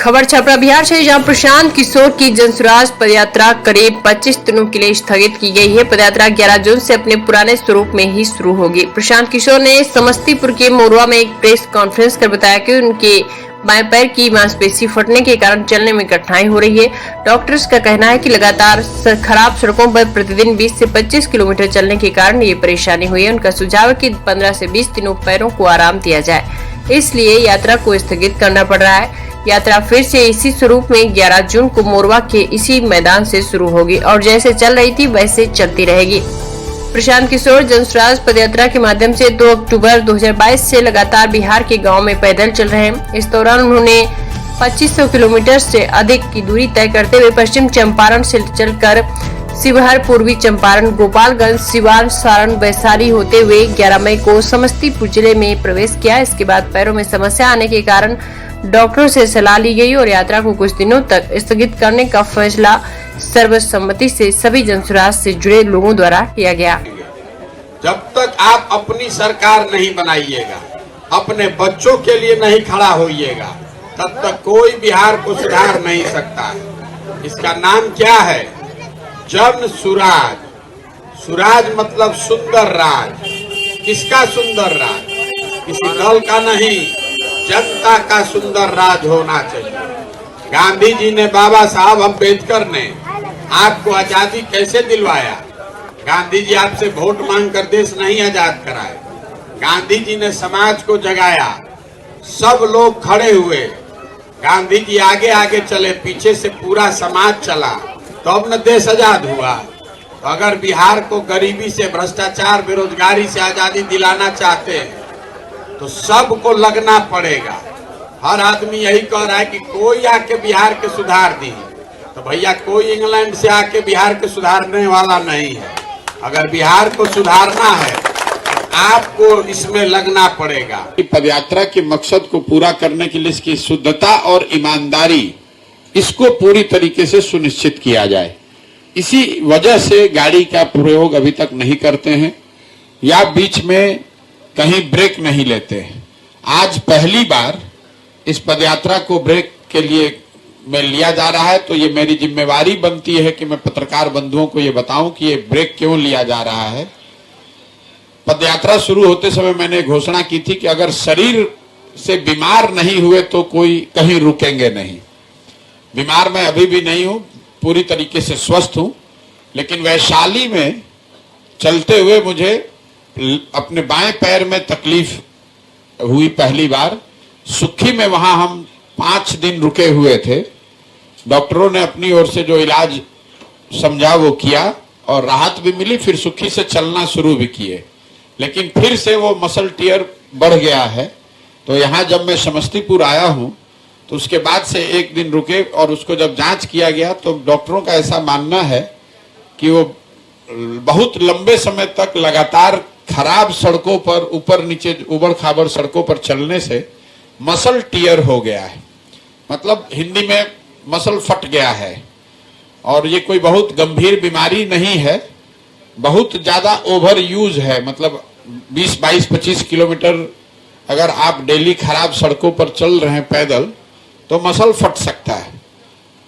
खबर छपरा बिहार से, जहां प्रशांत किशोर की जनसुराज पदयात्रा करीब 25 दिनों के लिए स्थगित की गई है। पदयात्रा 11 जून से अपने पुराने स्वरूप में ही शुरू होगी। प्रशांत किशोर ने समस्तीपुर के मोरवा में एक प्रेस कॉन्फ्रेंस कर बताया कि उनके बाएं पैर की मांसपेशी फटने के कारण चलने में कठिनाई हो रही है। डॉक्टर्स का कहना है कि लगातार खराब सड़कों पर प्रतिदिन 20 से 25 किलोमीटर चलने के कारण ये परेशानी हुई है। उनका सुझाव है कि 15 से 20 दिनों पैरों को आराम दिया जाए, इसलिए यात्रा को स्थगित करना पड़ रहा है। यात्रा फिर से इसी स्वरूप में 11 जून को मोरवा के इसी मैदान से शुरू होगी और जैसे चल रही थी वैसे चलती रहेगी। प्रशांत किशोर जनसुराज पदयात्रा के माध्यम से 2 अक्टूबर 2022 से लगातार बिहार के गांव में पैदल चल रहे हैं। इस दौरान उन्होंने 2500 किलोमीटर से अधिक की दूरी तय करते हुए पश्चिम चंपारण से चलकर शिवहर, पूर्वी चंपारण, गोपालगंज, सिवान, सारण, वैशाली होते हुए 11 मई को समस्तीपुर जिले में प्रवेश किया। इसके बाद पैरों में समस्या आने के कारण डॉक्टरों से सलाह ली गई और यात्रा को कुछ दिनों तक स्थगित करने का फैसला सर्वसम्मति से सभी जनसुराज से जुड़े लोगों द्वारा किया गया। जब तक आप अपनी सरकार नहीं बनाइएगा, अपने बच्चों के लिए नहीं खड़ा होइएगा, तब तक कोई बिहार को सुधार नहीं सकता है। इसका नाम क्या है? जन सुराज। सुराज मतलब सुंदर राज। किसका सुंदर राज? किसी दल का नहीं, जनता का सुंदर राज होना चाहिए। गांधी जी ने, बाबा साहब अम्बेडकर ने आपको आजादी कैसे दिलवाया? गांधी जी आपसे वोट मांगकर देश नहीं आजाद कराए। गांधी जी ने समाज को जगाया, सब लोग खड़े हुए, गांधी जी आगे आगे चले, पीछे से पूरा समाज चला, तो अब न देश आजाद हुआ। तो अगर बिहार को गरीबी से, भ्रष्टाचार, बेरोजगारी से आजादी दिलाना चाहते हैं तो सबको लगना पड़ेगा। हर आदमी यही कह रहा है कि कोई आके बिहार के सुधार दी, तो भैया कोई इंग्लैंड से आके बिहार के सुधारने वाला नहीं है। अगर बिहार को सुधारना है आपको इसमें लगना पड़ेगा। पदयात्रा के मकसद को पूरा करने के लिए इसकी शुद्धता और ईमानदारी, इसको पूरी तरीके से सुनिश्चित किया जाए। इसी वजह से गाड़ी का प्रयोग अभी तक नहीं करते हैं या बीच में कहीं ब्रेक नहीं लेते हैं। आज पहली बार इस पदयात्रा को ब्रेक के लिए में लिया जा रहा है, तो ये मेरी जिम्मेवारी बनती है कि मैं पत्रकार बंधुओं को ये बताऊं कि ये ब्रेक क्यों लिया जा रहा है। पदयात्रा शुरू होते समय मैंने घोषणा की थी कि अगर शरीर से बीमार नहीं हुए तो कोई कहीं रुकेंगे नहीं। बीमार मैं अभी भी नहीं हूं, पूरी तरीके से स्वस्थ हूं, लेकिन वैशाली में चलते हुए मुझे अपने बाएं पैर में तकलीफ हुई पहली बार। सुखी में वहां हम 5 दिन रुके हुए थे। डॉक्टरों ने अपनी ओर से जो इलाज समझा वो किया और राहत भी मिली। फिर सुखी से चलना शुरू भी किए, लेकिन फिर से वो मसल टियर बढ़ गया है। तो यहाँ जब मैं समस्तीपुर आया हूँ तो उसके बाद से 1 दिन रुके और उसको जब जांच किया गया तो डॉक्टरों का ऐसा मानना है कि वो बहुत लंबे समय तक लगातार खराब सड़कों पर, ऊपर नीचे उबड़ खाबड़ सड़कों पर चलने से मसल टियर हो गया है। मतलब हिंदी में मसल फट गया है और ये कोई बहुत गंभीर बीमारी नहीं है, बहुत ज्यादा ओवर यूज है। मतलब 20, 22, 25 किलोमीटर अगर आप डेली खराब सड़कों पर चल रहे हैं पैदल तो मसल फट सकता है।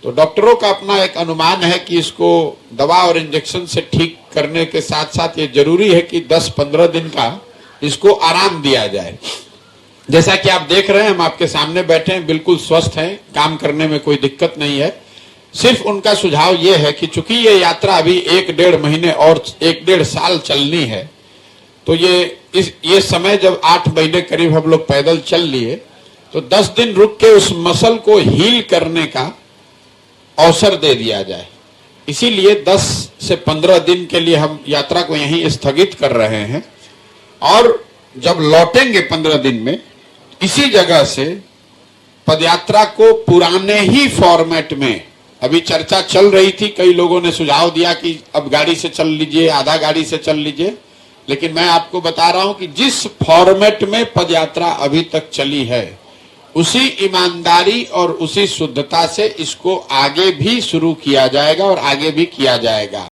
तो डॉक्टरों का अपना एक अनुमान है कि इसको दवा और इंजेक्शन से ठीक करने के साथ साथ ये जरूरी है कि 10-15 दिन का इसको आराम दिया जाए। जैसा कि आप देख रहे हैं, हम आपके सामने बैठे हैं, बिल्कुल स्वस्थ हैं, काम करने में कोई दिक्कत नहीं है। सिर्फ उनका सुझाव ये है कि चूंकि ये यात्रा अभी 1-1.5 महीने और 1-1.5 साल चलनी है, तो ये समय जब 8 महीने करीब हम लोग पैदल चल लिए, तो 10 दिन रुक के उस मसल को हील करने का अवसर दे दिया जाए। इसीलिए 10 से 15 दिन के लिए हम यात्रा को यहीं स्थगित कर रहे हैं और जब लौटेंगे 15 दिन में इसी जगह से पदयात्रा को पुराने ही फॉर्मेट में, अभी चर्चा चल रही थी, कई लोगों ने सुझाव दिया कि अब गाड़ी से चल लीजिए, आधा गाड़ी से चल लीजिए, लेकिन मैं आपको बता रहा हूं कि जिस फॉर्मेट में पदयात्रा अभी तक चली है उसी ईमानदारी और उसी शुद्धता से इसको आगे भी शुरू किया जाएगा और आगे भी किया जाएगा।